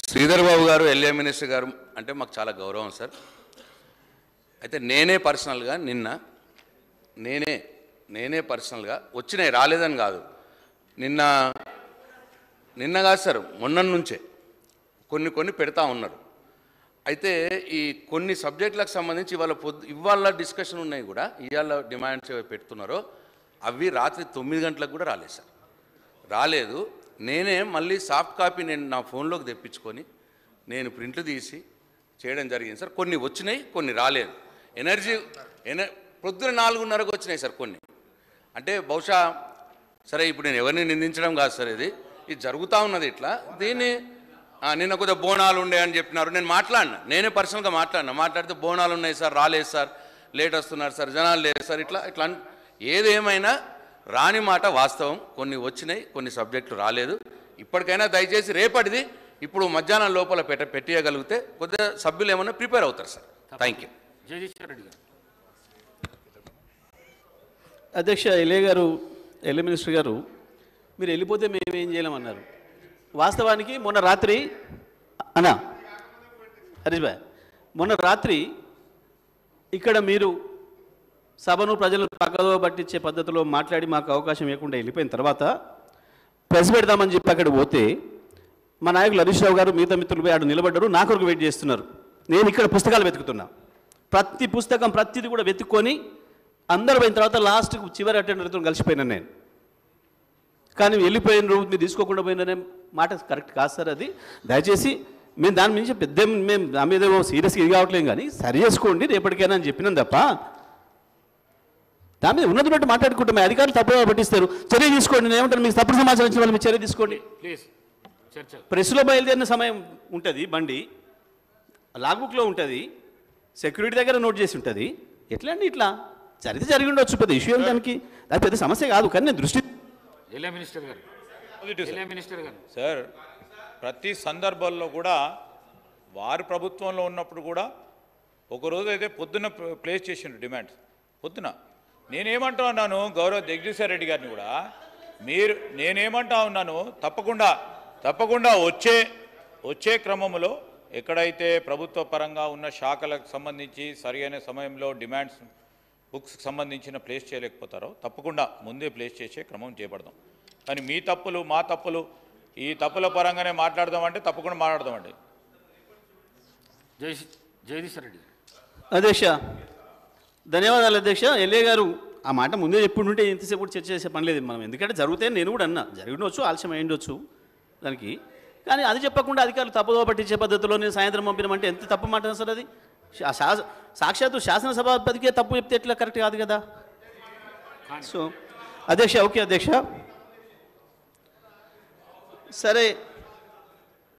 శ్రీధర్ బాబు గారు LA minister గారు అంటే మాకు చాలా గౌరవం సార్. అయితే నేనే పర్సనల్గా నేనే పర్సనల్గా వచ్చినాయి, రాలేదని కాదు, నిన్న కాదు సార్, మొన్న నుంచే కొన్ని పెడతా ఉన్నారు. అయితే ఈ కొన్ని సబ్జెక్టులకు సంబంధించి ఇవాళ డిస్కషన్ ఉన్నాయి కూడా, ఇవాళ డిమాండ్స్ పెడుతున్నారో అవి రాత్రి 9 గంటలకు కూడా రాలేదు సార్, రాలేదు. నేనే మళ్ళీ సాఫ్ట్ కాపీ నేను నా ఫోన్లోకి తెప్పించుకొని నేను ప్రింట్లు తీసి చేయడం జరిగింది సార్. కొన్ని వచ్చినాయి, కొన్ని రాలేదు. పొద్దున 4:30కు వచ్చినాయి సార్ కొన్ని. అంటే బహుశా సరే, ఇప్పుడు నేను ఎవరిని నిందించడం కాదు సార్, ఇది జరుగుతూ ఉన్నది ఇట్లా. దీన్ని నిన్న కొద్దిగా బోనాలు ఉండే అని చెప్పినారు, నేను నేనే పర్సనల్గా మాట్లాడితే బోనాలు ఉన్నాయి సార్, రాలేదు సార్, లేట్ వస్తున్నారు సార్, జనాలు లేదు సార్, ఇట్లా ఏదేమైనా రాని మాట వాస్తవం. కొన్ని వచ్చినాయి, కొన్ని సబ్జెక్టులు రాలేదు. ఇప్పటికైనా దయచేసి రేపటిది ఇప్పుడు మధ్యాహ్నం లోపల పెట్టేయగలిగితే కొద్దిగా సభ్యులు ఏమన్నా ప్రిపేర్ అవుతారు sir. Thank you. Jagadishwar Reddy గారు. అధ్యక్ష, ఎల్ఏ మినిస్టర్ గారు, మీరు వెళ్ళిపోతే మేమేం చేయలేమన్నారు. వాస్తవానికి మొన్న రాత్రి హరీష్ భాయ్, మొన్న రాత్రి ఇక్కడ మీరు సభను ప్రజలను పక్కదో పట్టించే పద్ధతిలో మాట్లాడి మాకు అవకాశం ఇవ్వకుండా వెళ్ళిపోయిన తర్వాత ప్రెస్ పెడదామని చెప్పి అక్కడ పోతే మా నాయకులు హరీష్ రావు గారు మిగతా మిత్రులు పోయి ఆడు నిలబడ్డారు, నా కొరకు వెయిట్ చేస్తున్నారు. నేను ఇక్కడ పుస్తకాలు వెతుకుతున్నా, ప్రతి పుస్తకం ప్రతిది కూడా వెతుక్కొని అందరు పోయిన తర్వాత లాస్ట్కు చివరి అటెండర్తో కలిసిపోయినాను నేను. కానీ వెళ్ళిపోయిన రోజు మీరు తీసుకోకుండా పోయిననే మాట కరెక్ట్ కాదు సార్. అది దయచేసి మేము దాని నుంచి మేము దాని మీద సీరియస్గా ఇది కావట్లేదు, కానీ సరి చేసుకోండి రేపటికైనా అని చెప్పినాం తప్ప దాని మీద ఉన్నది మాట్లాడుకుంటాం. అధికారులు తప్పుగా పట్టిస్తారు, చర్య తీసుకోండి. నేను ఏమంటాను, మీకు తప్పుడు సమాచారం ఇచ్చిన వాళ్ళు మీరు చర్య తీసుకోండి. ప్రెస్లో బయలుదేరిన సమయం ఉంటుంది, బండి లాగ్బుక్లో ఉంటుంది, సెక్యూరిటీ దగ్గర నోట్ చేసి ఉంటుంది. ఎట్లా అండి, ఇట్లా జరిగి ఉండొచ్చు, పెద్ద ఇష్యూ దానికి అది పెద్ద సమస్య కాదు. కానీ నేను దృష్టి మినిస్టర్ గారు సార్, ప్రతి సందర్భాల్లో కూడా వారి ప్రభుత్వంలో ఉన్నప్పుడు కూడా ఒకరోజు అయితే పొద్దున్న ప్లేస్ చేసిండ్రు డిమాండ్స్. పొద్దున నేనేమంటా ఉన్నాను గౌరవ జగదీశ్వర్ రెడ్డి గారిని కూడా, నేనేమంటా ఉన్నాను, తప్పకుండా వచ్చే క్రమంలో ఎక్కడైతే ప్రభుత్వ పరంగా ఉన్న శాఖలకు సంబంధించి సరైన సమయంలో డిమాండ్స్ బుక్స్కి సంబంధించిన ప్లేస్ చేయలేకపోతారో తప్పకుండా ముందే ప్లేస్ చేసే క్రమం చేపడదాం. కానీ మీ తప్పులు మా తప్పులు ఈ తప్పుల పరంగానే మాట్లాడదామంటే తప్పకుండా మాట్లాడదామండి. జగదీశ్వర్ రెడ్డి. అధ్యక్ష ధన్యవాదాలు. అధ్యక్ష, ఎల్ఏ గారు ఆ మాట ముందే చెప్పుంటే ఇంతసేపు కూడా చర్చ చేసే పని లేదు మనం. ఎందుకంటే జరిగితే నేను కూడా అన్నా, జరిగినవచ్చు, ఆలస్యం అయ్యిండొచ్చు దానికి. కానీ అది చెప్పకుండా అధికారులు తప్పుదో పట్టించే పద్ధతిలో నేను సాయంత్రం పంపినామంటే ఎంత తప్పు మాట సార్ అది. సాక్షాత్తు శాసనసభాపతికే తప్పు చెప్తే ఎట్లా కరెక్ట్ కాదు కదా. సో అధ్యక్ష, ఓకే అధ్యక్ష, సరే.